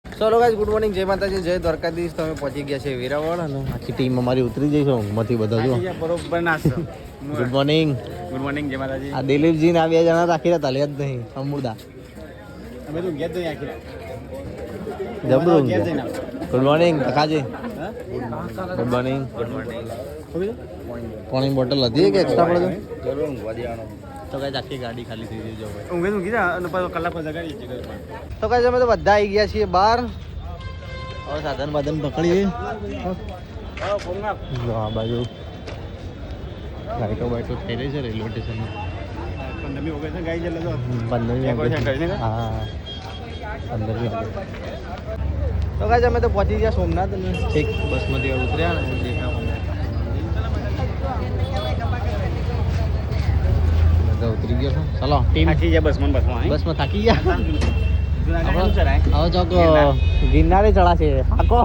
ચલો guys, good morning, જય માતાજી, જય દ્વારકાધીશ. તો અમે પહોંચી ગયા છે વેરાવળ અને આખી ટીમ અમારી ઉતરી જઈ છે ઊંઘમાંથી બધા. જો બરોબર નાસ્તો. Good morning. ગુડ મોર્નિંગ, જય માતાજી. આ દિલીપજી ને આ 2 જણા રાખી રહ્યા તાલ્યા જ નહીં. અમુદા અમે તો ઘેર જઈ આખી જબરું. ગુડ મોર્નિંગ કાકાજી. Good morning. Good morning. પાણી બોટલ હતી કે એક્સ્ટ્રા પડે જરૂર ઊંઘવા દેવાનો. તો કઈ આખી ગાડી ખાલી થઈ ગઈ. જો ભાઈ ઊંઘે ઊંઘી જા અને પછી કલાક પછી જગાડી છે ઘરમાં. તો કઈ અમે તો બધા આવી ગયા છીએ બહાર. હવે સાધન બાધન પકડીએ. જો આ બાજુ લાઈટો બાઈટો થઈ રહી છે રેલવે સ્ટેશન. 15 ઓગસ્ટ ગાઈ જલે તો 15 હા 15 તો કાંઈ અમે તો પહોંચી ગયા સોમનાથ અને છેક બસમાંથી ઉતર્યા ને દેખાવા ઉતરી ગયો. ચાલો ટીમ થાકી ગયા બસમાં થાકી ગયા. હવે ચોક ગિરનારે ચડાશે હાકો.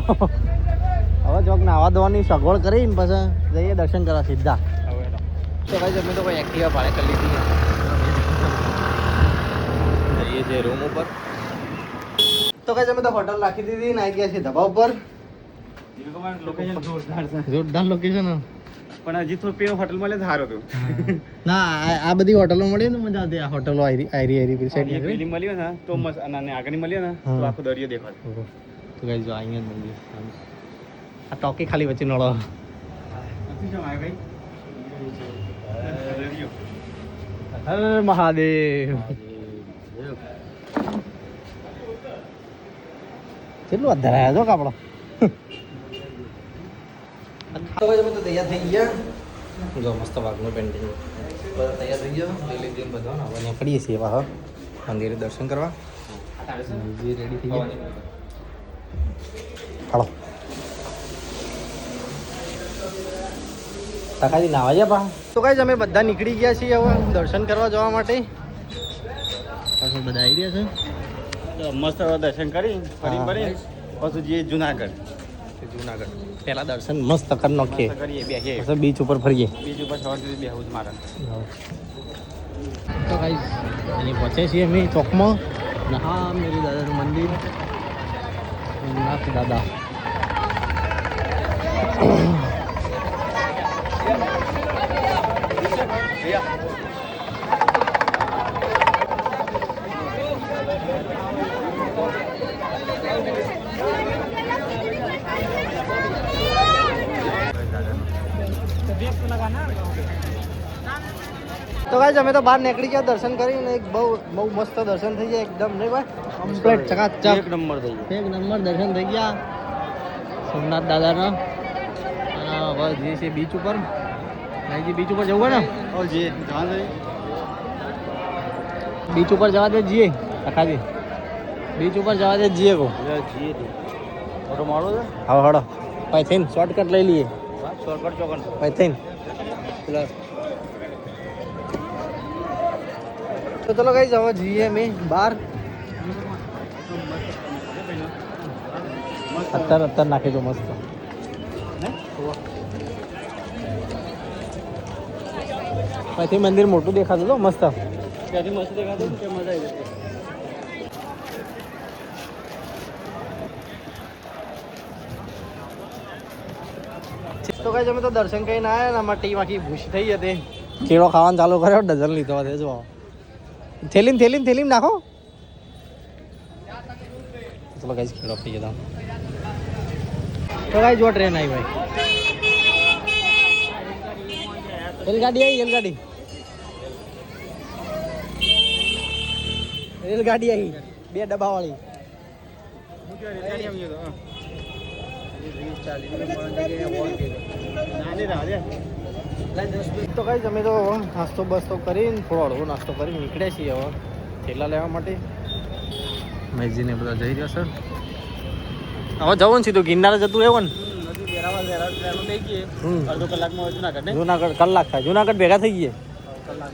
હવે ચોક નાવા ધોવાની સગવડ કરીને પછી જઈએ દર્શન કરવા સીધા. તો કાંઈ અમે તો કોઈ એક્ટિવા ભાડે કરી લીધી. જઈએ છીએ રૂમ ઉપર. તો કાંઈ અમે તો હોટલ રાખી દીધી ને આવી ગયા છીએ ધબા ઉપર. જોરદાર લોકેશન. પણ હજી થોડું પેલો હોટલ મળે તો સારું હતું. ના આ બધી હોટલો મળી ને મજા આવતી. આ હોટલો આયરી સાઈડ પેલી મળ્યો ને તો મસ્ત અને આગળની મળ્યો ને તો આખો દરિયો દેખાય. તો ગાઈસ જો અહીંયા જ મંદિર. આ ટોકી ખાલી વચ્ચે નળો. હર મહાદેવ. કેટલું અધરાયા છો કાપડો. તો તૈયાર થઈ ગયા. જો મસ્ત વાઘનું પેન્ટિંગ બધા તૈયાર થઈ ગયો. લઈ લઈ બધા હવે નીકળીએ છીએ વાહ મંદિરે દર્શન કરવા. રેડી થઈ ગયા. હાલો કાકાજી નાવા ગયા પા. તો કાંઈ અમે બધા નીકળી ગયા છીએ હવે દર્શન કરવા જવા માટે. પાછળ બધા આવી રહ્યા છે. મસ્ત દર્શન કરી ફરી ફરી પછી જઈએ જુનાગઢ. પહેલા દર્શન મસ્ત કરી નાખીએ. કરીએ બેસીએ પછી બીચ ઉપર ફરીએ. બીચ ઉપર સવાર સુધી બેહવું જ મારે. તો ગાઈસ અહીં પહોંચે છીએ અમે ચોકમાં. ને હા મેરી દાદાનું મંદિર નાથ દાદા. તો ગાઈસ અમે તો બહાર નીકળી ગયા દર્શન કરીને. એક બહુ મસ્ત દર્શન થઈ ગયા એકદમ. નહીં ભાઈ કમ્પ્લીટ ચકાચક એક નંબર થઈ ગયો. એક નંબર દર્શન થઈ ગયા સોમનાથ દાદાના. અને હવે જઈએ છીએ બીચ ઉપર. નાઈજી બીચ ઉપર જવું હોય ને બીચ ઉપર જવા દે જઈએ કાકાજી. બીચ ઉપર જવા દે જઈએ કહો. ફોટો મારો છે. હા હડો ભાઈ થઈને શોર્ટકટ લઈ લઈએ. શોર્ટકટ ચોકન ભાઈ થઈને તો ચલો ગાઈસ હવે જઈએ અમે બહાર. અત્યારે નાખી દો મસ્ત. પછી મંદિર મોટું દેખાતું તો મસ્ત. ત્યાંથી મસ્ત દેખાતું કે મજા આવી જતી. તો ગાઈસ અમે તો દર્શન કરીને આવ્યા ને અમારી ટીમ આખી ભૂસી થઈ હતી. કેળો ખાવાનું ચાલુ કર્યો. ડઝન લીધો હતો જો. થેલીમ નાખો. ચલો ગાઈસ ખેડો થઈ ગયા. તો ગાઈસ જો ટ્રેન આવી ભાઈ. રેલગાડી આવી. રેલગાડી આવી 2 ડબ્બા વાળી. તો ગાઈસ અમે તો નાસ્તો બસ્તો કરીને થોડો હળવો નાસ્તો કરીને નીકળ્યા છીએ હવે થેલા લેવા માટે. મેજીને બધા જઈ રહ્યા સર. હવે જવું ને સીધું ગિરનાર જતું રહેવું ને. અડધો કલાકમાં જુનાગઢ. જુનાગઢ કલાક થાય. જુનાગઢ ભેગા થઈ ગયે.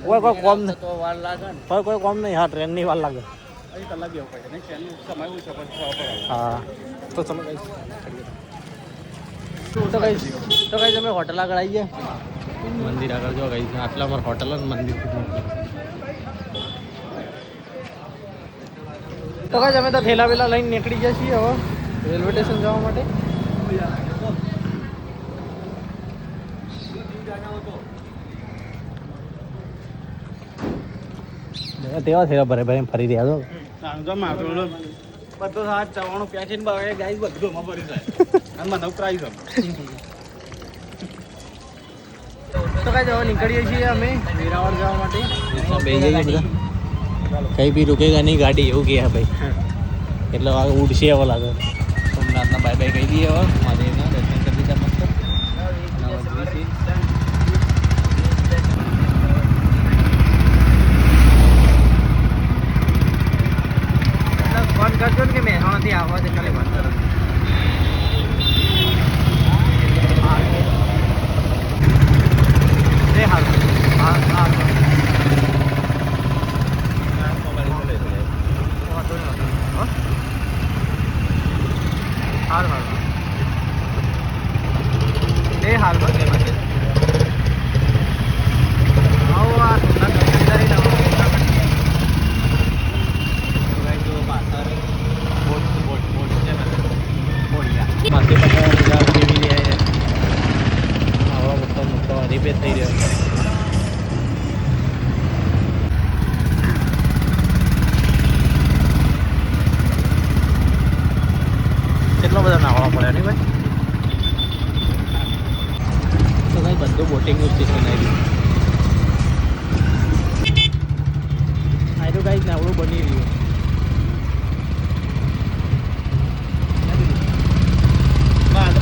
કોઈ કોમ નહીં. તો વાર લાગે ને. કોઈ કોમ નહીં. હા ટ્રેનની વાર લાગે. કલાક બેવું પડે ને. ટ્રેનનું સમય ઓછો પડે. હા તો ચલો ગાઈસ. તો ગાઈસ અમે હોટલ આગળ આવી ગયા. મંદિર આગળ જો ગાઈસ આટલા અમારે હોટલ અને મંદિર. તો કાંઈ અમે તો થેલા વેલા લઈને નીકળી ગયા છીએ હવે રેલવે સ્ટેશન જવા માટે. તેવા થયા ભરે ભરે ફરી રહ્યા છો. બધો સાત ચવાણું પેકિંગ બગાડે ગાઈસ બધું માં ભરી જાય અને મને પ્રાઇસ તો કાંઈ જવા નીકળીએ છીએ અમે વેરાવળ જવા માટે. બે જઈએ બધા કઈ બી રૂકેગા નહીં ગાડી એવું કહે ભાઈ. એટલે ઉડશે એવો લાગે. સોમનાથના બાય બાય કહી દઈએ હવે મહાદેવના દર્શન કરી દીધા મસ્ત. ફોન કરજો ને કે મહેસાણાથી આવવા છે ખાલી ફોન કરો. રિપેર થઈ રહ્યો. કેટલો બધા નાહવા પડે નહીં ભાઈ. તો ભાઈ બધું બોટિંગનું સ્ટેશન આવી ગયું. આ તો કાંઈ નાવડું બની રહ્યું.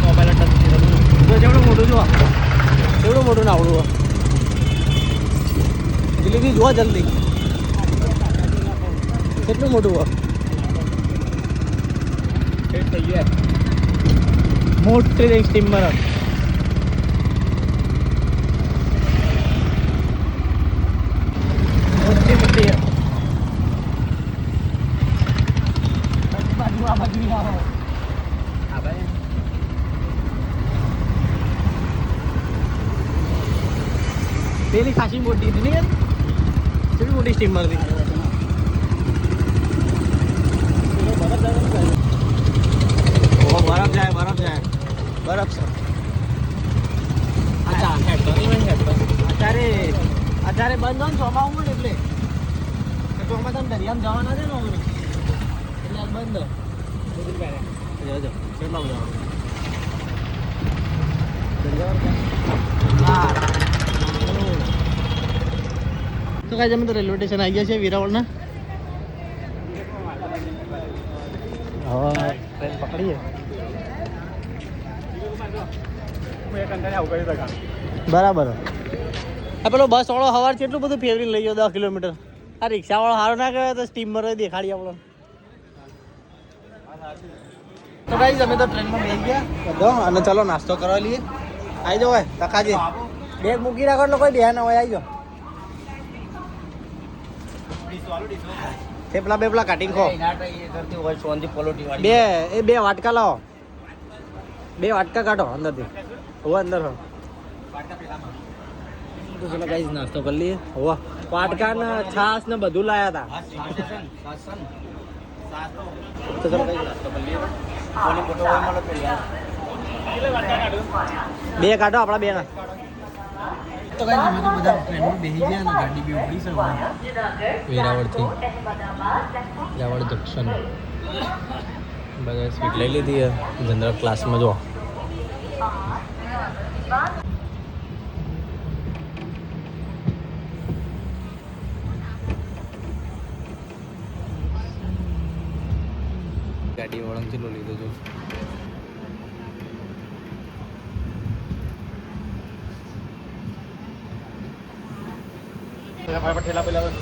મોબાઈલ ટચ તો જેવડું મોટું જો એવડું મોટું નાવડું દિલ્હીથી જોવા જલ્દી કેટલું મોટું થઈ ગયા. મોટી સ્ટીમર મોટી મોટી પેલી ખાસી મોટી હતી ને કેટલી મોટી સ્ટીમર હતી. બરફ જાય બરફ સર. અત્યારે બંધ હોય ને ચોમાવું હોય ને એટલે ચોમાસામાં દરિયામાં જવાના છે ને એટલે આજ બંધ કેટલા બધા. તો કાંઈ અમે તો રેલવે સ્ટેશન આવી ગયા છે વેરાવળના. હવે ટ્રેન પકડીએ. બરાબર. આ પેલો બસ વાળો સવાર કેટલું બધું ફેવરી લઈ ગયો 10 કિલોમીટર. આ રિક્ષા વાળો સારો ના કરે તો સ્ટીમર દેખાડી આપણો. તો ગાઈસ અમે તો ટ્રેનમાં બેસી ગયા બધો અને ચલો નાસ્તો કરવા લઈએ. આવી જાઓ ભાઈ તકાજી બેગ મૂકી રાખો એટલે કોઈ બેહા ના હોય. આવી જાઓ થેપલા બેપલા કાઢી ખો. બે વાટકા લાવો. 2 વાટકા કાઢો અંદરથી. હોવા અંદર હો તો ચલો ગાઈસ નાસ્તો કરી લઈએ. હોવા વાટકા ને છાસ ને બધું લાયા હતા. તો ચલો ગાઈસ નાસ્તો કરી લઈએ. 2 કાઢો આપણા 2 ના. તો ગાઈસ અમે તો બધા ટ્રેનમાં બેસી ગયા અને ગાડી બી ઉપડી છે વેરાવળથી વેરાવળ જંકશન. બધા સીટ લઈ લીધી જનરલ ક્લાસમાં. જો ગાડી વળંગ ચેલો લીધો છો.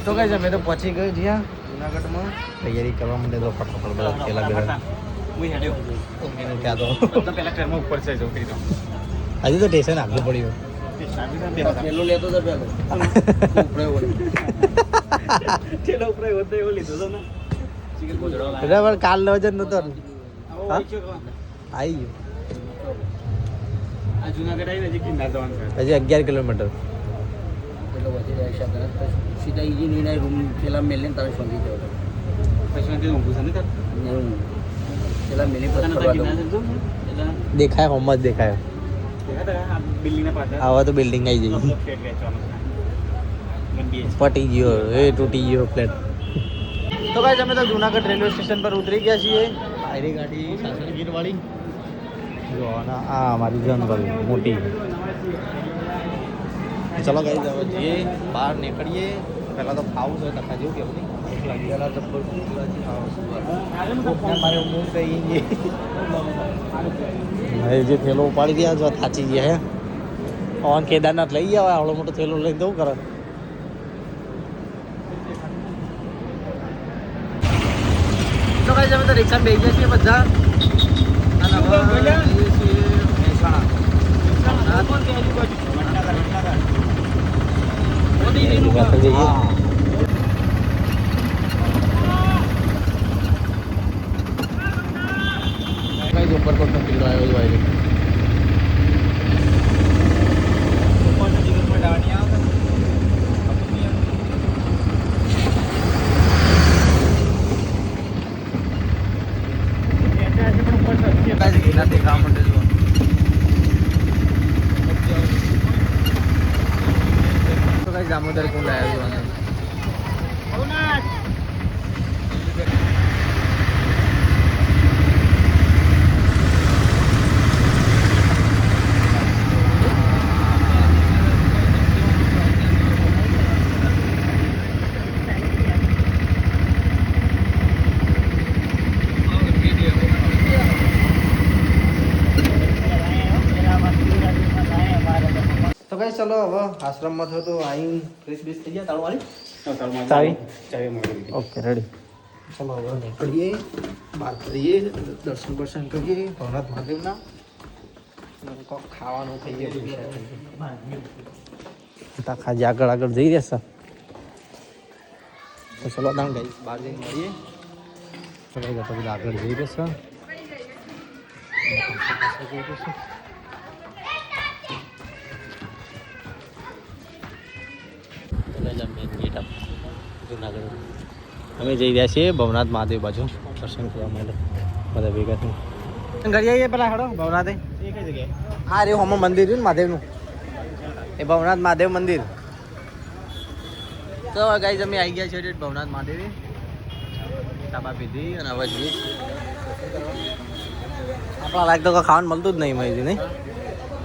તો કઈ અમે તો પહોંચી ગયો જ્યાં જુનાગઢમાં તૈયારી કરવા માંડે તો ફટાફટ બધા પેલા ત્યાં તો હજી તો સ્ટેશન આગળ પડ્યું. લેતો હતો પેલો કાલ નો વજન નતો આવી ગયો. હજી 11 કિલોમીટર. સીધા ઇન્જિન રૂમ પેલા મેલીને તારે સમજી જાવ. પેલા મિની બસ દેખાય હોમ જ દેખાય આવા તો બિલ્ડિંગ આવી જઈ પટી ગયો એ તૂટી ગયો ફ્લેટ તો ભાઈ અમે તો જુનાગઢ રેલવે સ્ટેશન પર ઉતરી ગયા છીએ આયરી ગાડી સાસણગીર વાળી જો આ અમારી જનરલ મોટી ચલો ગાઈ જાવ જઈએ બહાર નીકળીએ પહેલાં તો ખાવું છે તકા જેવું કેવું નહીં લાગેલા ચપ્પલ મારે ઊંઘ કહી જે થેલો ઉપાડી ગયા જો થાચી ગયા હે ઓન કેદારનાથ લઈ ગયા આવડો મોટો થેલો લઈને દઉં કરે તો કઈ અમે તો રિક્ષા બેસી ગયા છીએ બધા ઉપરકોટ નો કિલ્લો આવ્યો હોય દેખાવા માંડે તો કઈ દામોદર કુંડ આવ્યો તો કઈ ચલો હવે આશ્રમમાં થયો તો અહીં ફ્રેશ બેસ થઈ ગયા તાળું વાળી ઓકે રેડી ચલો હવે નીકળીએ બહાર કરીએ દર્શન બર્શન કરીએ ભવનાથ મહાદેવના કોક ખાવાનું ખાઈએ ખાજી આગળ જઈ રહેશે તો ચલો દામ ગઈ બહાર જઈને મળીએ તો બધા આગળ જઈ રહેશે અમે જઈ રહ્યા છીએ ભવનાથ મહાદેવ બાજુ દર્શન કરવા માટે બધા ભેગા થઈ કરી આવીએ પેલા હેડો ભવનાથ હા રે હોમાં મંદિર છે ને મહાદેવનું એ ભવનાથ મહાદેવ મંદિર તો ગાઈઝ અમે આવી ગયા છીએ ભવનાથ મહાદેવી ચાબા પીધી અને હવે જઈએ આપણા લાયક તો ખાવાનું મળતું જ નહીં મહિથી નહીં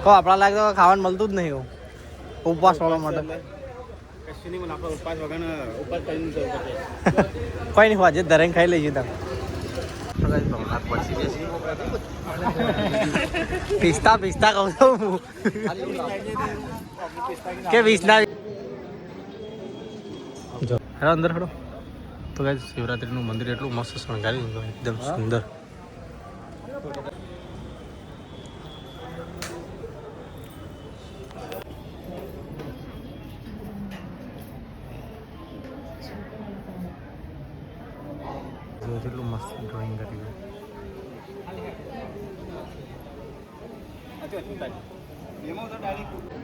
કહો આપણા લાયક તો ખાવાનું મળતું જ નહીં ઉપવાસ વાળા માટે કોઈ નહીં આજે દરેક ખાઈ લઈએ તમે પિસ્તા પિસ્તા કહું છું કે પિસ્તા જો હેડો અંદર હેડો તો ગાઈસ શિવરાત્રીનું મંદિર એટલું મસ્ત શણગાર્યું એકદમ સુંદર એટલું મસ્ત ડ્રોઈંગ કર્યું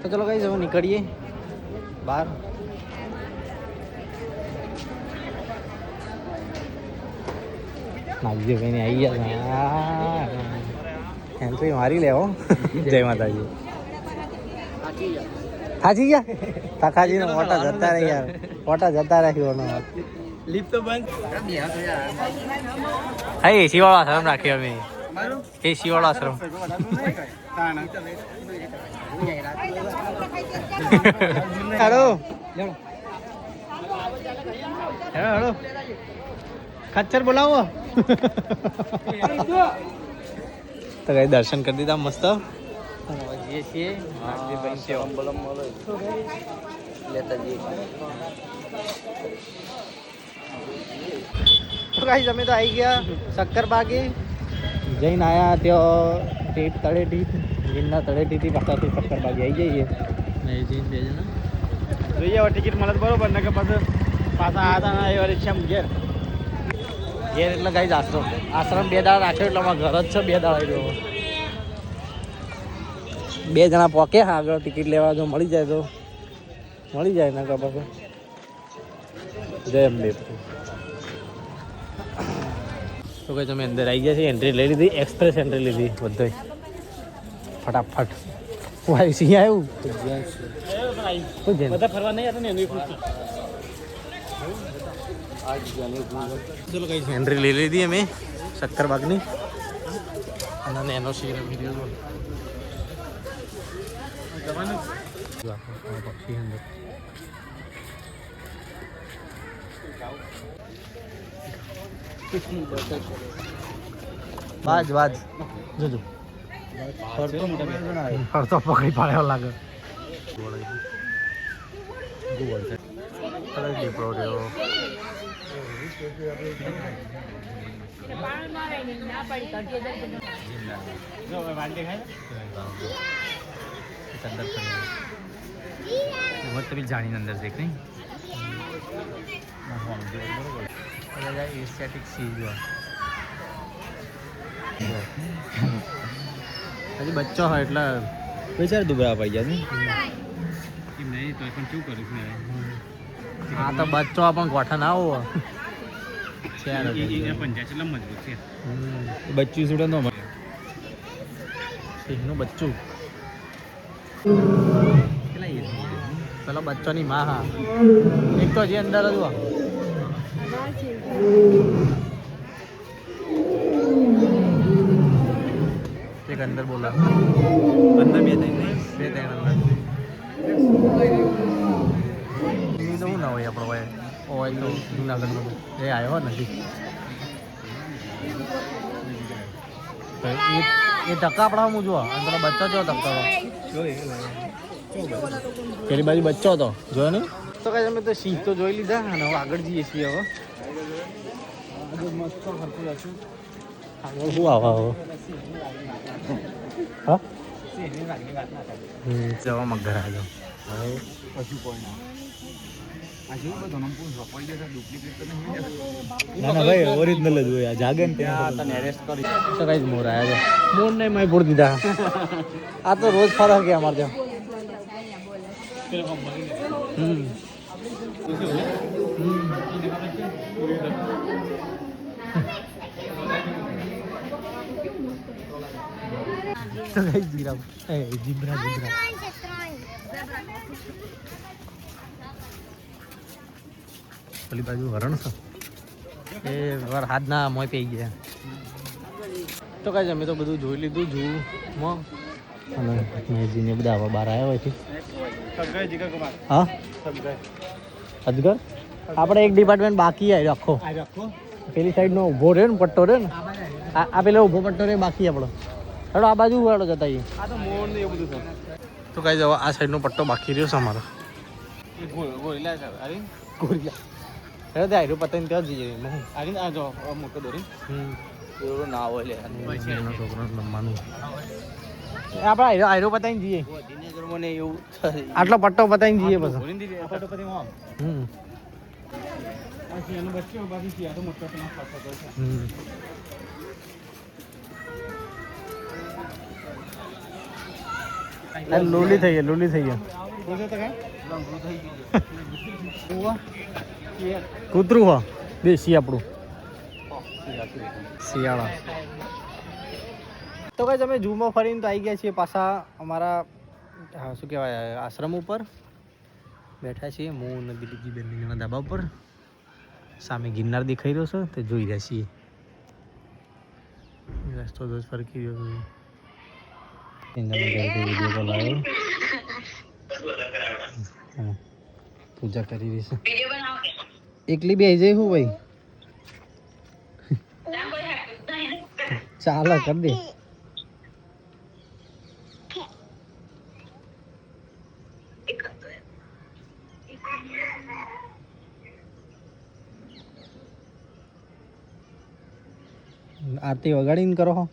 તો ચલો કઈ જવું નીકળીએ બહાર નાગજી ભાઈને આવી ગયા એન્ટ્રી મારી લેવો જય માતાજી થાચી ગયા તાકાજી ને મોટા જતા રહે યાર મોટા જતા રાખ્યો લિફ્ટ તો બંધ હા એસી વાળો આશ્રમ રાખ્યો અમે એસી વાળો આશ્રમ હેલો હેલો ખચ્ચર બોલાવો તો કઈ દર્શન કરી દીધા મસ્ત જઈએ છીએ લેતા જઈએ ગાઈસ અમે તો આવી ગયા શક્કર બાગે જઈને આવ્યા ત્યાં ટીપ તળેટી ગીરના તળેટીથી પાછાથી શક્કર બાગે આવી જઈએ નહીં જઈને બે જણા જોઈએ હવે ટિકિટ મળે બરોબર ને કે પછી પાછા આવ્યા હતા એ રિક્ષામાં ઘેર એટલે ગાઈસ આશ્રમ 2 દાડા રાખ્યો એટલે અમારા ઘર જ છે 2 દાડા રહ્યો 2 જણા પોકે આગળ ટિકિટ લેવા જો મળી જાય તો મળી જાય ને પછી જય અંબે તો કઈ તમે અંદર આવી ગયા છે, એન્ટ્રી લઈ લીધી, એક્સપ્રેસ એન્ટ્રી લીધી બધો ફટાફટ. વાય સિંહ આવ્યું બધા ફરવા નહીં હતા ને ચલો કઈ એન્ટ્રી લઈ લીધી અમે શક્કરબાગની અને એનો સીન વિડીયો પક્ષી અંદર બાજ જોજો ફરતો પકડી પાડ્યો લાગે. જાણીને અંદર દેખ નહીં એસ્ટેટિક સી હજી બચ્ચો હોય એટલે વિચાર દુબળા પડી જાય નહીં તો પણ શું કરીશ ને હા તો બચ્ચો પણ ગોઠા ના આવો બચ્ચું સુડે ન મળે સિંહનું બચ્ચું પેલો બચ્ચોની માં હા એક તો હજી અંદર જ એક અંદર બોલા અંદર બે ત્રણ અંદર તો શું ના હોય આપણો ભાઈ હોય તો જુનાગઢમાં એ આવ્યો નથી એ ટકા આપણા હું જોવા અને પેલો બચ્ચો જો ટકા પેલી બાજુ બચ્ચો હતો જોયો ને તો કઈ અમે તો સિંહ તો જોઈ લીધા અને હવે આગળ જઈએ છીએ. હવે મસ્ત ફરતું જશું આગળ શું આવા હવે હા જવા મગર આવ્યો હવે પછી કોઈ ના ભાઈ ઓરિજિનલ જ હોય જાગે ને ત્યાં તને એરેસ્ટ કરી તો કઈ મોર આવ્યા છે મોર નહીં મેં પૂર દીધા આ તો રોજ ફરક કે અમારે ત્યાં તો કઈ જીબ્રા પેલી બાજુ હરણ છે એ વાર હાથના મોય પી ગયા. તો કઈ અમે તો બધું જોઈ લીધું જૂમાં અને મેજીને બધા આવા બહાર આવ્યા હોય છે. હા અજગર આપણે એક ડિપાર્ટમેન્ટ બાકી આવી આખો પેલી સાઈડનો ઊભો રહે ને પટ્ટો રહે ને આ પેલો ઊભો પટ્ટો રહે બાકી આપણો હેડો આ બાજુ હેડો જતા આવીએ. તો કઈ જવા આ સાઈડનો પટ્ટો બાકી રહ્યો છે અમારો ગોરીલા હેડો ત્યાં આયરો પતાવીને ત્યાં જઈએ આવીને આ જો મોટો દોરી એવું ના હોય છોકરો રમવાનું આપણે આયરો પતાવીને જઈએ મને એવું આટલો પટ્ટો પતાવીને જઈએ પછી લોલી થઈ ગયા કૂતરું હો દેશી આપણું શિયાળા. તો કઈ તમે ઝૂમાં ફરીને તો આવી ગયા છીએ પાછા અમારા શું કહેવાય આશ્રમ ઉપર બેઠા છીએ. હું અને દિલીપજી બેનના ધાબા ઉપર સામે ગિરનાર દેખાઈ રહ્યો છે તે જોઈ રહ્યા છીએ. રસ્તો દોસ્ત ફરકી રહ્યો છે વિડીયો કોલ આવ્યો પૂજા કરી રહી છે. એકલી બે જઈ હું ભાઈ ચાલો કર દે. આરતી વગાડીને કરો હો.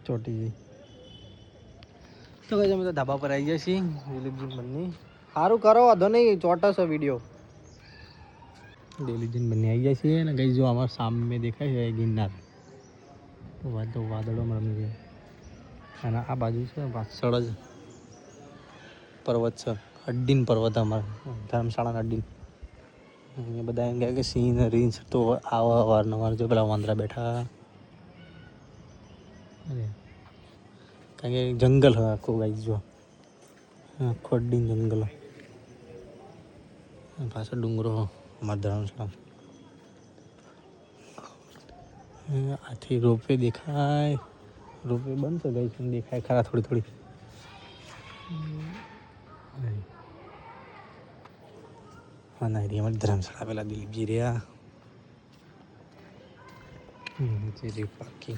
ચોટી તો કઈ અમે તો ધાબા પર આવી ગયા છીએ દિલીપજી બંને સારું કરો વાંધો નહીં ચોટસ વિડીયો દિલીપજી બંને આવી ગયા છીએ ને ગઈ જો અમારા સામે દેખાય છે ગિરનાર વાદળોમાં રમી ગયા અને આ બાજુ છે પાછળ જ પર્વત છે અડ્ડીન પર્વત અમારા ધર્મશાળાના અડ્ડીન અહીંયા બધા એમ કહે કે સિંહ રીંછ તો આવા અવારનવાર જો પેલા વાંદરા બેઠા અરે કારણ કે જંગલ હોય આખું ગાઈ જો આખું અડ્ડીન જંગલ પાછળ ડુંગરો અમારા ધર્મશાળા આથી રોપવે દેખાય રોપવે બંધ છે ગઈ પણ દેખાય ખરા થોડી હા ના અમારી ધર્મશાળા પેલા દિલીપજી રહ્યા પાકી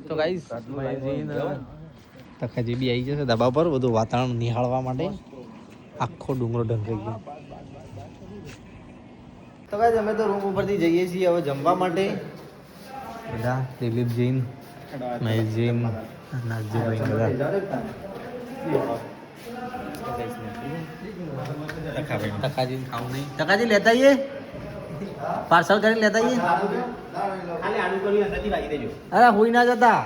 તો ગાઈસ તખાજી બી આવી જશે ધાબા પર બધું વાતાવરણ નિહાળવા માટે આખો ડુંગરો ઢંકાઈ ગયો તો ગાઈસ અમે તો રૂમ ઉપરથી જઈએ છીએ હવે જમવા માટે બધા દિલીપજી મહેશજી નાથજીભાઈ બધા તખાજી ખાવું નહીં તખાજી લેતા આવીએ પાર્સલ કરીને લેતા આવીએ અરે હુઈ ના જતા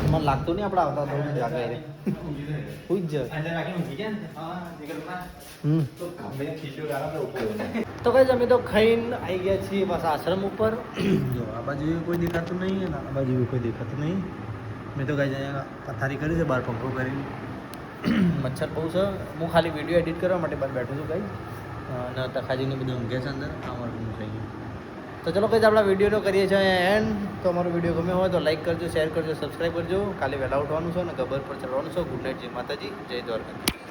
મને લાગતું નહીં આપણે આવતા હુઈ જ તો કઈ અમે તો ખાઈને આવી ગયા છીએ બસ આશ્રમ ઉપર જો આ બાજુ કોઈ દેખાતું નહીં અને આ બાજુ કોઈ દેખાતું નહીં મેં તો કઈ પથારી કરી છે બહાર પંખો કરીને મચ્છર બહુ છે હું ખાલી વિડીયો એડિટ કરવા માટે બહાર બેઠું છું કઈ અને તખાજીને બધું ઊંઘે છે અંદર અમારું રૂમ થઈ ગયું તો ચલો કઈ આપણા વિડીયોનો કરીએ છીએ એન્ડ તો અમારો વિડીયો ગમ્યો હોય તો લાઈક કરજો શેર કરજો સબસ્ક્રાઈબ કરજો કાલે વહેલા ઉઠવાનું છે અને ગબર પર ચડવાનું છે ગુડ નાઇટ જય માતાજી જય દ્વારકા